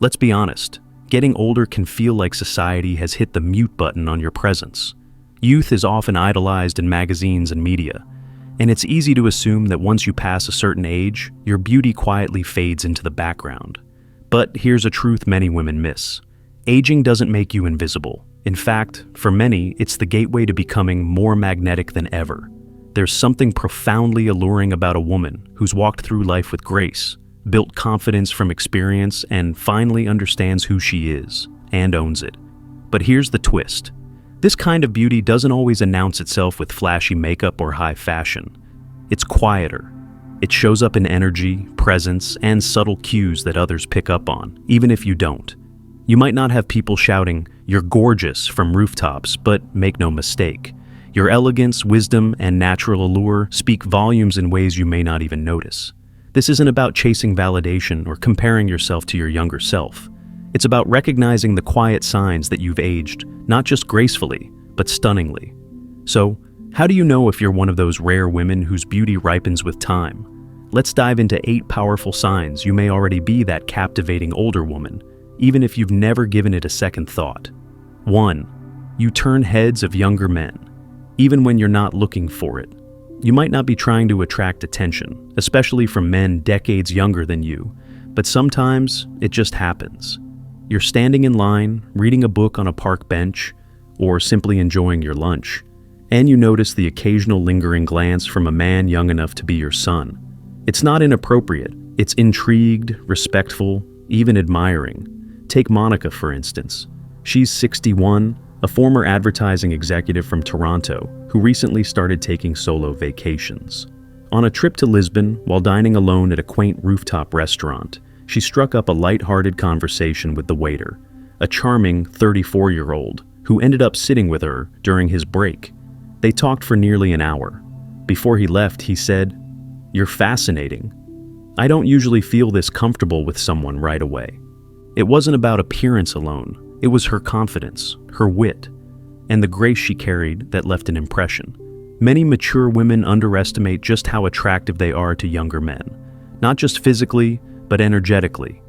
Let's be honest, getting older can feel like society has hit the mute button on your presence. Youth is often idolized in magazines and media, and it's easy to assume that once you pass a certain age, your beauty quietly fades into the background. But here's a truth many women miss. Aging doesn't make you invisible. In fact, for many, it's the gateway to becoming more magnetic than ever. There's something profoundly alluring about a woman who's walked through life with grace, built confidence from experience, and finally understands who she is, and owns it. But here's the twist. This kind of beauty doesn't always announce itself with flashy makeup or high fashion. It's quieter. It shows up in energy, presence, and subtle cues that others pick up on, even if you don't. You might not have people shouting, "You're gorgeous," from rooftops, but make no mistake. Your elegance, wisdom, and natural allure speak volumes in ways you may not even notice. This isn't about chasing validation or comparing yourself to your younger self. It's about recognizing the quiet signs that you've aged, not just gracefully, but stunningly. So, how do you know if you're one of those rare women whose beauty ripens with time? Let's dive into 8 powerful signs you may already be that captivating older woman, even if you've never given it a second thought. 1. You turn heads of younger men, even when you're not looking for it. You might not be trying to attract attention, especially from men decades younger than you, but sometimes it just happens. You're standing in line, reading a book on a park bench, or simply enjoying your lunch, and you notice the occasional lingering glance from a man young enough to be your son. It's not inappropriate, it's intrigued, respectful, even admiring. Take Monica, for instance. She's 61, a former advertising executive from Toronto who recently started taking solo vacations. On a trip to Lisbon, while dining alone at a quaint rooftop restaurant, she struck up a light-hearted conversation with the waiter, a charming 34-year-old who ended up sitting with her during his break. They talked for nearly an hour. Before he left, he said, "You're fascinating. I don't usually feel this comfortable with someone right away." It wasn't about appearance alone. It was her confidence, her wit, and the grace she carried that left an impression. Many mature women underestimate just how attractive they are to younger men, not just physically, but energetically.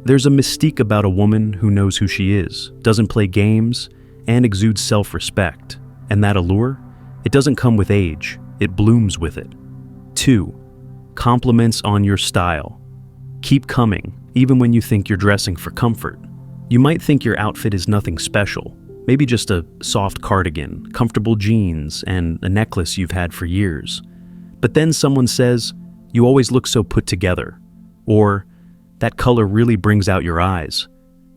There's a mystique about a woman who knows who she is, doesn't play games, and exudes self-respect. And that allure? It doesn't come with age, it blooms with it. 2. Compliments on your style. Keep coming, even when you think you're dressing for comfort. You might think your outfit is nothing special, maybe just a soft cardigan, comfortable jeans, and a necklace you've had for years. But then someone says, "You always look so put together," or "That color really brings out your eyes."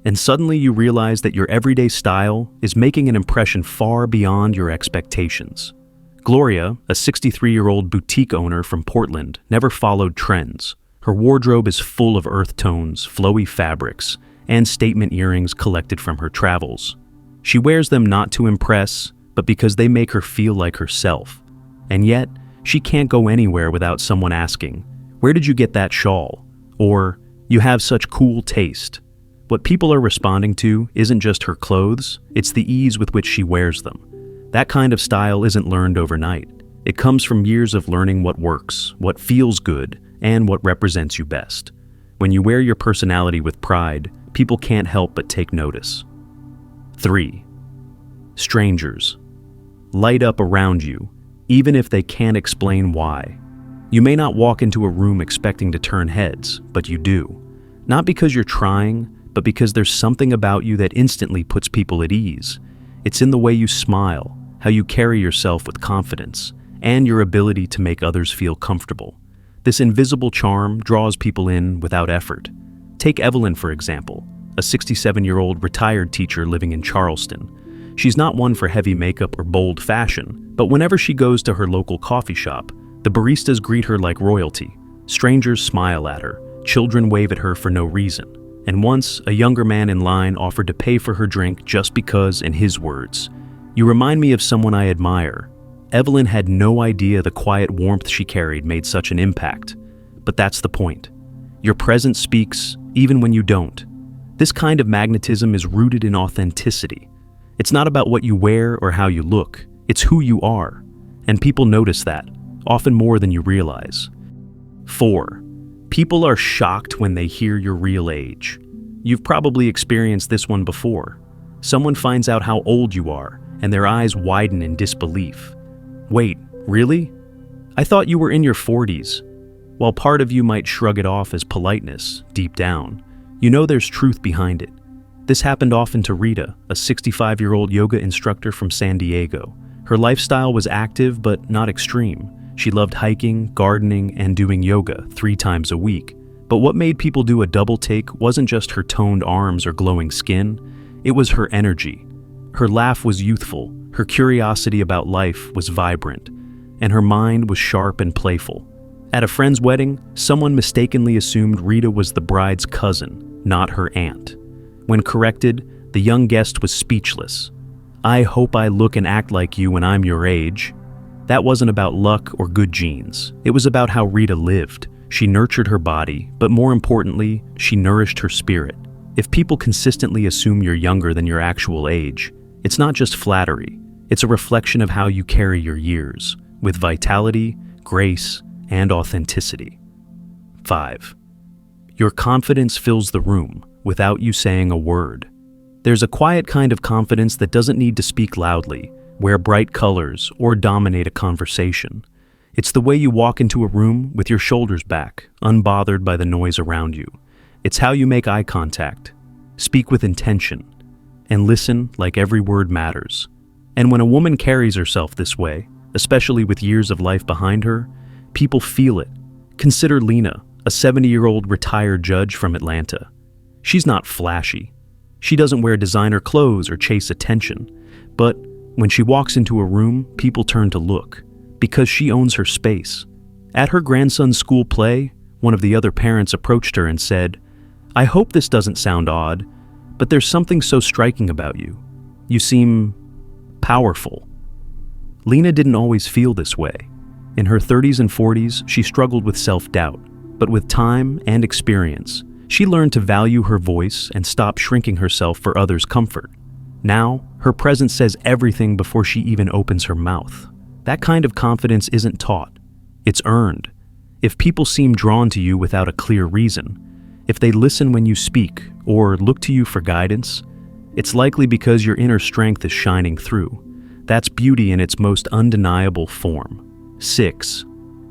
And suddenly you realize that your everyday style is making an impression far beyond your expectations. Gloria, a 63-year-old boutique owner from Portland, never followed trends. Her wardrobe is full of earth tones, flowy fabrics, and statement earrings collected from her travels. She wears them not to impress, but because they make her feel like herself. And yet, she can't go anywhere without someone asking, "Where did you get that shawl?" Or, "You have such cool taste." What people are responding to isn't just her clothes, it's the ease with which she wears them. That kind of style isn't learned overnight. It comes from years of learning what works, what feels good, and what represents you best. When you wear your personality with pride, people can't help but take notice. 3. Strangers. Light up around you, even if they can't explain why. You may not walk into a room expecting to turn heads, but you do. Not because you're trying, but because there's something about you that instantly puts people at ease. It's in the way you smile, how you carry yourself with confidence, and your ability to make others feel comfortable. This invisible charm draws people in without effort. Take Evelyn, for example, a 67-year-old retired teacher living in Charleston. She's not one for heavy makeup or bold fashion, but whenever she goes to her local coffee shop, the baristas greet her like royalty. Strangers smile at her, children wave at her for no reason. And once, a younger man in line offered to pay for her drink just because, in his words, "You remind me of someone I admire." Evelyn had no idea the quiet warmth she carried made such an impact. But that's the point. Your presence speaks, even when you don't. This kind of magnetism is rooted in authenticity. It's not about what you wear or how you look, it's who you are. And people notice that, often more than you realize. 4. People are shocked when they hear your real age. You've probably experienced this one before. Someone finds out how old you are, and their eyes widen in disbelief. Wait, really? I thought you were in your 40s. While part of you might shrug it off as politeness, deep down, you know there's truth behind it. This happened often to Rita, a 65-year-old yoga instructor from San Diego. Her lifestyle was active but not extreme. She loved hiking, gardening, and doing yoga 3 times a week. But what made people do a double take wasn't just her toned arms or glowing skin, it was her energy. Her laugh was youthful, her curiosity about life was vibrant, and her mind was sharp and playful. At a friend's wedding, someone mistakenly assumed Rita was the bride's cousin, not her aunt. When corrected, the young guest was speechless. "I hope I look and act like you when I'm your age." That wasn't about luck or good genes. It was about how Rita lived. She nurtured her body, but more importantly, she nourished her spirit. If people consistently assume you're younger than your actual age, it's not just flattery, it's a reflection of how you carry your years, with vitality, grace, and authenticity. 5. Your confidence fills the room without you saying a word. There's a quiet kind of confidence that doesn't need to speak loudly, wear bright colors, or dominate a conversation. It's the way you walk into a room with your shoulders back, unbothered by the noise around you. It's how you make eye contact, speak with intention, and listen like every word matters. And when a woman carries herself this way, especially with years of life behind her, people feel it. Consider Lena, a 70-year-old retired judge from Atlanta. She's not flashy. She doesn't wear designer clothes or chase attention. But when she walks into a room, people turn to look, because she owns her space. At her grandson's school play, one of the other parents approached her and said, "I hope this doesn't sound odd, but there's something so striking about you. You seem powerful." Lena didn't always feel this way. In her 30s and 40s, she struggled with self-doubt, but with time and experience, she learned to value her voice and stop shrinking herself for others' comfort. Now, her presence says everything before she even opens her mouth. That kind of confidence isn't taught, it's earned. If people seem drawn to you without a clear reason, if they listen when you speak or look to you for guidance, it's likely because your inner strength is shining through. That's beauty in its most undeniable form. 6.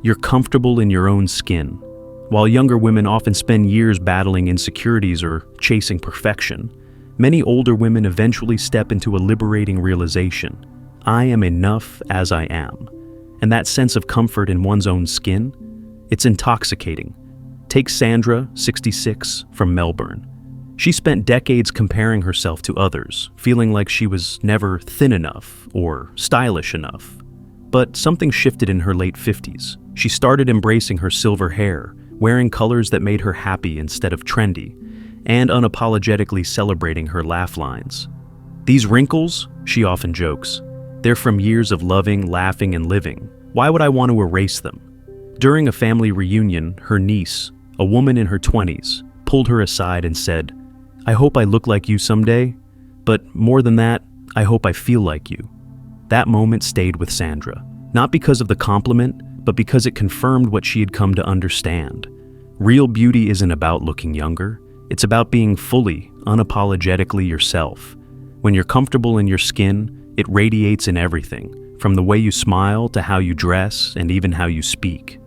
You're comfortable in your own skin. While younger women often spend years battling insecurities or chasing perfection, many older women eventually step into a liberating realization: I am enough as I am. And that sense of comfort in one's own skin, it's intoxicating. Take Sandra, 66, from Melbourne. She spent decades comparing herself to others, feeling like she was never thin enough or stylish enough. But something shifted in her late 50s. She started embracing her silver hair, wearing colors that made her happy instead of trendy, and unapologetically celebrating her laugh lines. "These wrinkles," she often jokes, "they're from years of loving, laughing, and living. Why would I want to erase them?" During a family reunion, her niece, a woman in her 20s, pulled her aside and said, "I hope I look like you someday, but more than that, I hope I feel like you." That moment stayed with Sandra, not because of the compliment, but because it confirmed what she had come to understand. Real beauty isn't about looking younger. It's about being fully, unapologetically yourself. When you're comfortable in your skin, it radiates in everything, from the way you smile to how you dress and even how you speak.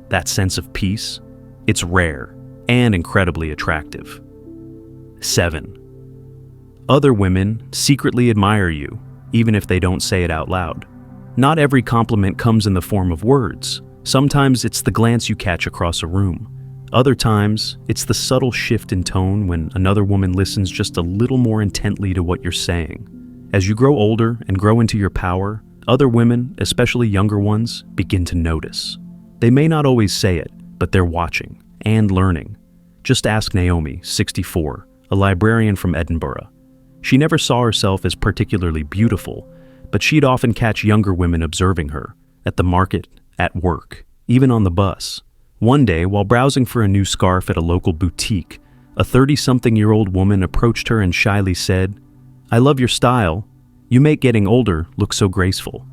That sense of peace, it's rare and incredibly attractive. 7. Other women secretly admire you, even if they don't say it out loud. Not every compliment comes in the form of words. Sometimes it's the glance you catch across a room. Other times, it's the subtle shift in tone when another woman listens just a little more intently to what you're saying. As you grow older and grow into your power, other women, especially younger ones, begin to notice. They may not always say it, but they're watching and learning. Just ask Naomi, 64, a librarian from Edinburgh. She never saw herself as particularly beautiful, but she'd often catch younger women observing her, at the market, at work, even on the bus. One day, while browsing for a new scarf at a local boutique, a 30-something-year-old woman approached her and shyly said, "I love your style. You make getting older look so graceful."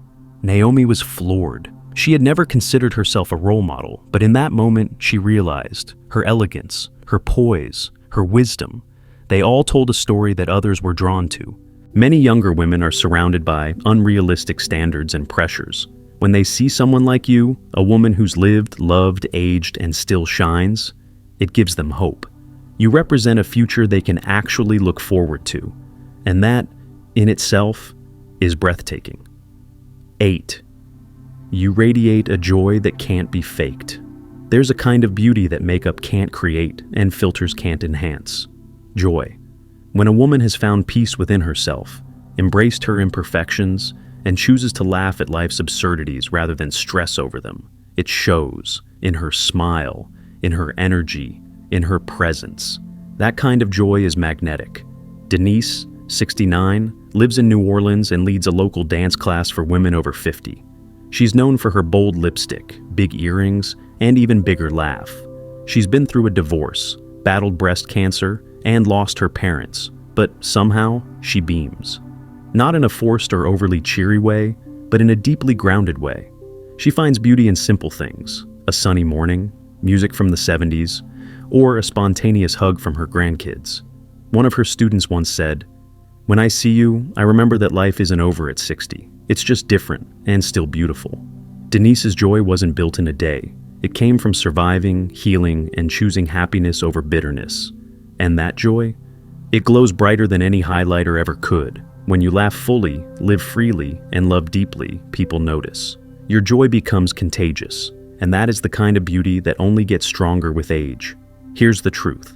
Naomi was floored. She had never considered herself a role model, but in that moment she realized her elegance, her poise, her wisdom. They all told a story that others were drawn to. Many younger women are surrounded by unrealistic standards and pressures. When they see someone like you, a woman who's lived, loved, aged, and still shines, it gives them hope. You represent a future they can actually look forward to, and that, in itself, is breathtaking. 8. You radiate a joy that can't be faked. There's a kind of beauty that makeup can't create and filters can't enhance. Joy. When a woman has found peace within herself, embraced her imperfections, and chooses to laugh at life's absurdities rather than stress over them, it shows in her smile, in her energy, in her presence. That kind of joy is magnetic. Denise, 69, lives in New Orleans and leads a local dance class for women over 50. She's known for her bold lipstick, big earrings, and even bigger laugh. She's been through a divorce, battled breast cancer, and lost her parents, but somehow she beams. Not in a forced or overly cheery way, but in a deeply grounded way. She finds beauty in simple things: a sunny morning, music from the 70s, or a spontaneous hug from her grandkids. One of her students once said, "When I see you, I remember that life isn't over at 60. It's just different and still beautiful." Denise's joy wasn't built in a day. It came from surviving, healing, and choosing happiness over bitterness. And that joy? It glows brighter than any highlighter ever could. When you laugh fully, live freely, and love deeply, people notice. Your joy becomes contagious, and that is the kind of beauty that only gets stronger with age. Here's the truth.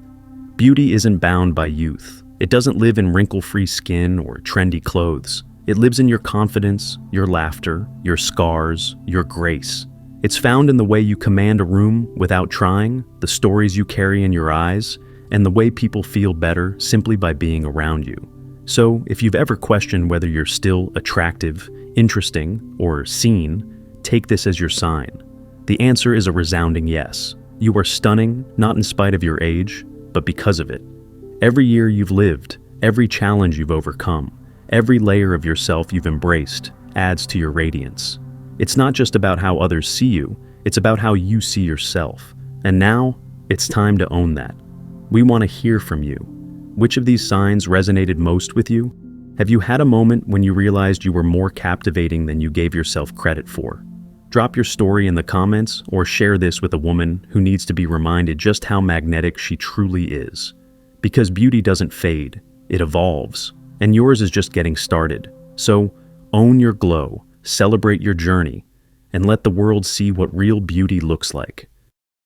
Beauty isn't bound by youth. It doesn't live in wrinkle-free skin or trendy clothes. It lives in your confidence, your laughter, your scars, your grace. It's found in the way you command a room without trying, the stories you carry in your eyes, and the way people feel better simply by being around you. So, if you've ever questioned whether you're still attractive, interesting, or seen, take this as your sign. The answer is a resounding yes. You are stunning, not in spite of your age, but because of it. Every year you've lived, every challenge you've overcome, every layer of yourself you've embraced adds to your radiance. It's not just about how others see you, it's about how you see yourself. And now, it's time to own that. We want to hear from you. Which of these signs resonated most with you? Have you had a moment when you realized you were more captivating than you gave yourself credit for? Drop your story in the comments or share this with a woman who needs to be reminded just how magnetic she truly is. Because beauty doesn't fade, it evolves, and yours is just getting started. So, own your glow, celebrate your journey, and let the world see what real beauty looks like.